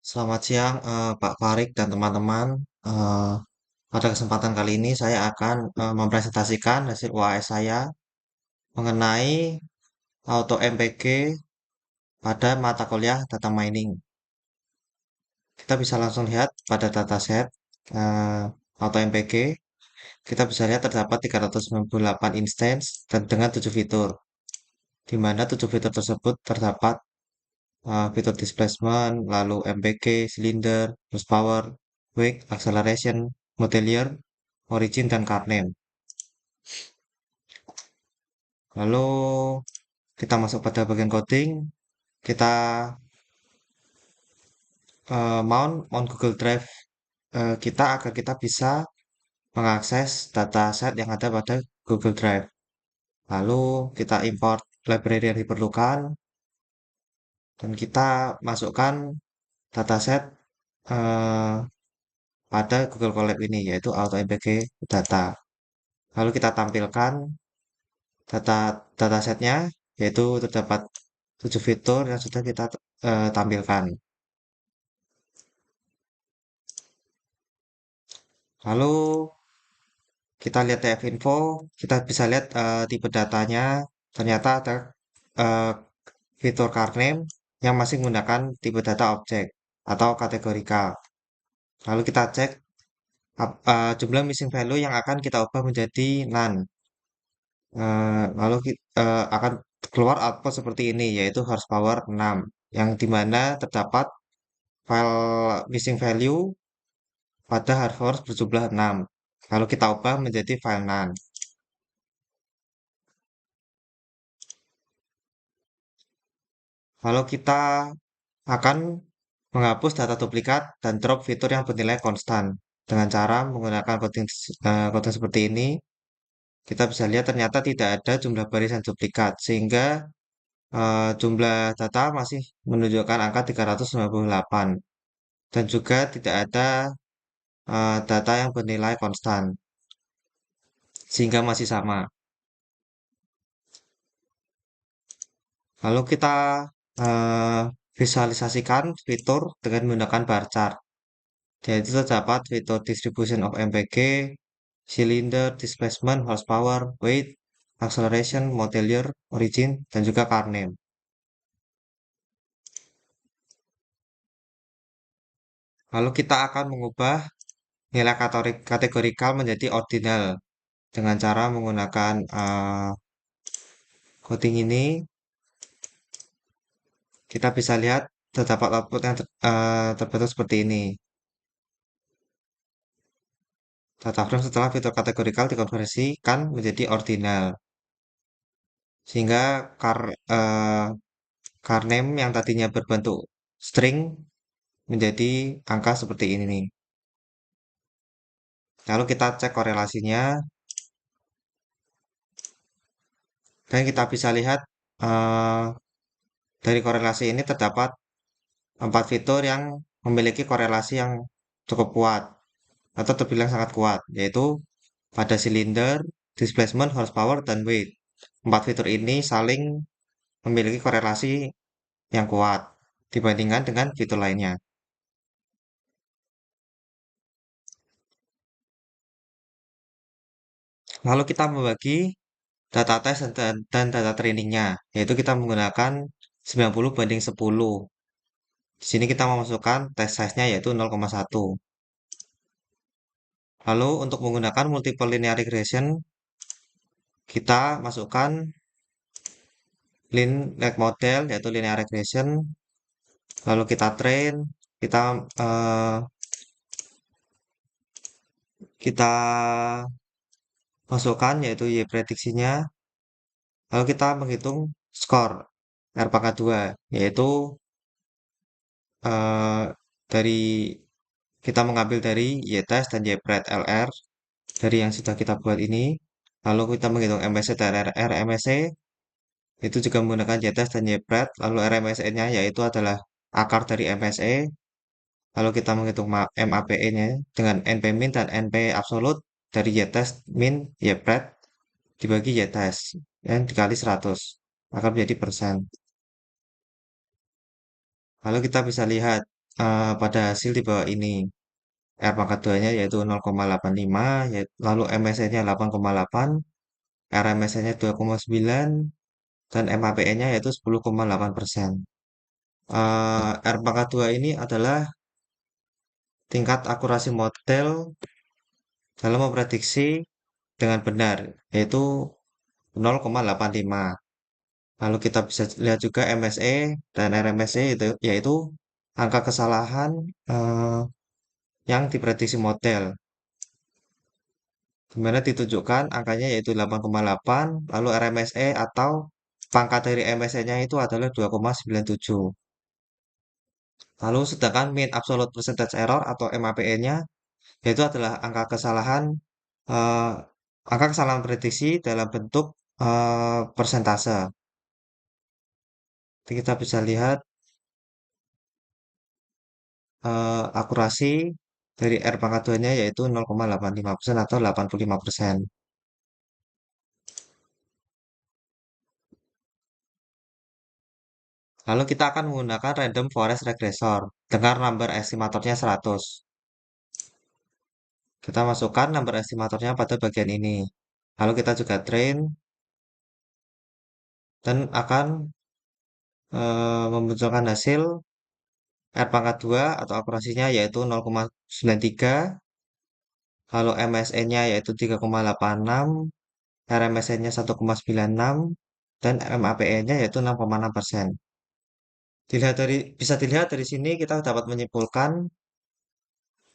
Selamat siang, Pak Farik dan teman-teman. Eh, Pada kesempatan kali ini saya akan mempresentasikan hasil UAS saya mengenai auto MPG pada mata kuliah data mining. Kita bisa langsung lihat pada dataset auto MPG. Kita bisa lihat terdapat 398 instance dan dengan 7 fitur, di mana 7 fitur tersebut terdapat fitur displacement, lalu MPG, cylinder, horsepower, wake, acceleration, modelier, origin, dan car name. Lalu kita masuk pada bagian coding, kita mount Google Drive kita agar kita bisa mengakses dataset yang ada pada Google Drive. Lalu kita import library yang diperlukan dan kita masukkan dataset eh, pada Google Colab ini yaitu AutoMPG data. Lalu kita tampilkan data datasetnya yaitu terdapat 7 fitur yang sudah kita tampilkan. Lalu kita lihat TF info, kita bisa lihat tipe datanya. Ternyata ada eh, fitur car name yang masih menggunakan tipe data objek atau kategorikal. Lalu kita cek jumlah missing value yang akan kita ubah menjadi none. Lalu akan keluar output seperti ini, yaitu horsepower 6, yang dimana terdapat file missing value pada horsepower berjumlah 6. Lalu kita ubah menjadi file none. Lalu kita akan menghapus data duplikat dan drop fitur yang bernilai konstan. Dengan cara menggunakan coding seperti ini, kita bisa lihat ternyata tidak ada jumlah barisan duplikat, sehingga jumlah data masih menunjukkan angka 398. Dan juga tidak ada data yang bernilai konstan, sehingga masih sama. Lalu kita eh, visualisasikan fitur dengan menggunakan bar chart. Yaitu terdapat fitur distribution of MPG, cylinder, displacement, horsepower, weight, acceleration, modelier, origin, dan juga car name. Lalu kita akan mengubah nilai kategorikal menjadi ordinal dengan cara menggunakan coding ini. Kita bisa lihat terdapat output yang terbentuk seperti ini. Data frame setelah fitur kategorikal dikonversikan menjadi ordinal. Sehingga eh, car name yang tadinya berbentuk string menjadi angka seperti ini nih. Lalu kita cek korelasinya dan kita bisa lihat eh, dari korelasi ini terdapat 4 fitur yang memiliki korelasi yang cukup kuat atau terbilang sangat kuat, yaitu pada silinder, displacement, horsepower, dan weight. 4 fitur ini saling memiliki korelasi yang kuat dibandingkan dengan fitur lainnya. Lalu kita membagi data test dan data trainingnya, yaitu kita menggunakan 90:10. Di sini kita memasukkan test size-nya yaitu 0,1. Lalu untuk menggunakan multiple linear regression, kita masukkan linear model yaitu linear regression. Lalu kita train, kita eh, kita masukkan yaitu Y prediksinya. Lalu kita menghitung skor R pangkat 2, yaitu eh, dari kita mengambil dari Y-test dan Y-pred LR dari yang sudah kita buat ini. Lalu kita menghitung MSE dan RMSE itu juga menggunakan Y-test dan Y-pred. Lalu RMSE-nya yaitu adalah akar dari MSE. Lalu kita menghitung MAPE-nya dengan NP min dan NP absolut dari Y-test min Y-pred dibagi Y-test dan dikali 100 akan menjadi persen. Lalu kita bisa lihat. pada hasil di bawah ini. R pangkat 2-nya yaitu 0,85, lalu MSE-nya 8,8, RMSE-nya 2,9, dan MAPE-nya yaitu 10,8%. R pangkat 2 ini adalah tingkat akurasi model dalam memprediksi dengan benar, yaitu 0,85. Lalu kita bisa lihat juga MSE dan RMSE yaitu angka kesalahan yang diprediksi model. Di mana ditunjukkan angkanya yaitu 8,8, lalu RMSE atau pangkat dari MSE-nya itu adalah 2,97. Lalu sedangkan mean absolute percentage error atau MAPE-nya yaitu adalah eh, angka kesalahan prediksi dalam bentuk persentase. Jadi kita bisa lihat akurasi dari R pangkat 2-nya yaitu 0,85% atau 85%. Lalu kita akan menggunakan random forest regressor dengan number estimatornya 100. Kita masukkan number estimatornya pada bagian ini. Lalu kita juga train dan akan memunculkan hasil R pangkat 2 atau akurasinya yaitu 0,93, lalu MSE-nya yaitu 3,86, RMSE-nya 1,96, dan MAPE-nya yaitu 6,6%. Bisa dilihat dari sini kita dapat menyimpulkan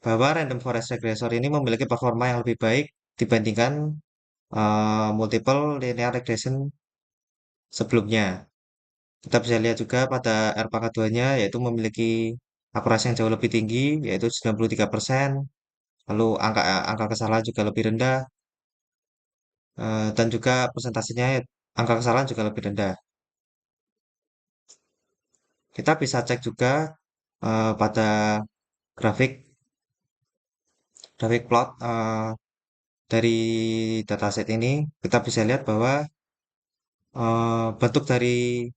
bahwa random forest regressor ini memiliki performa yang lebih baik dibandingkan multiple linear regression sebelumnya. Kita bisa lihat juga pada R pangkat 2-nya yaitu memiliki akurasi yang jauh lebih tinggi yaitu 93%, lalu angka kesalahan juga lebih rendah dan juga persentasenya angka kesalahan juga lebih rendah. Kita bisa cek juga pada grafik grafik plot dari dataset ini kita bisa lihat bahwa bentuk dari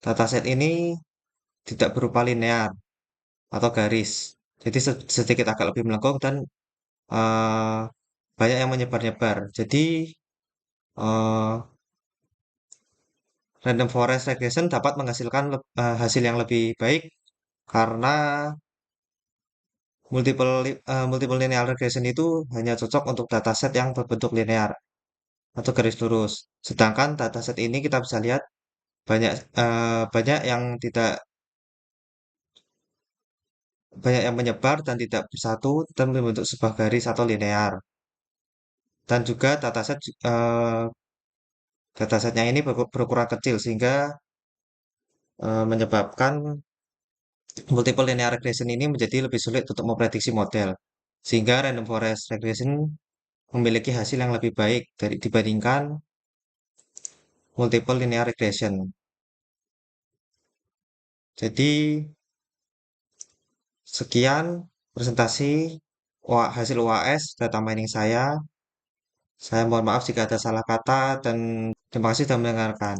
dataset ini tidak berupa linear atau garis. Jadi sedikit agak lebih melengkung dan eh, banyak yang menyebar-nyebar. Jadi eh, random forest regression dapat menghasilkan hasil yang lebih baik karena multiple linear regression itu hanya cocok untuk dataset yang berbentuk linear atau garis lurus. Sedangkan dataset ini kita bisa lihat banyak banyak yang tidak banyak yang menyebar dan tidak bersatu dan membentuk sebuah garis atau linear. Dan juga datasetnya ini berukuran kecil sehingga menyebabkan multiple linear regression ini menjadi lebih sulit untuk memprediksi model. Sehingga random forest regression memiliki hasil yang lebih baik dibandingkan multiple linear regression. Jadi sekian presentasi hasil UAS data mining saya. Saya mohon maaf jika ada salah kata dan terima kasih sudah mendengarkan.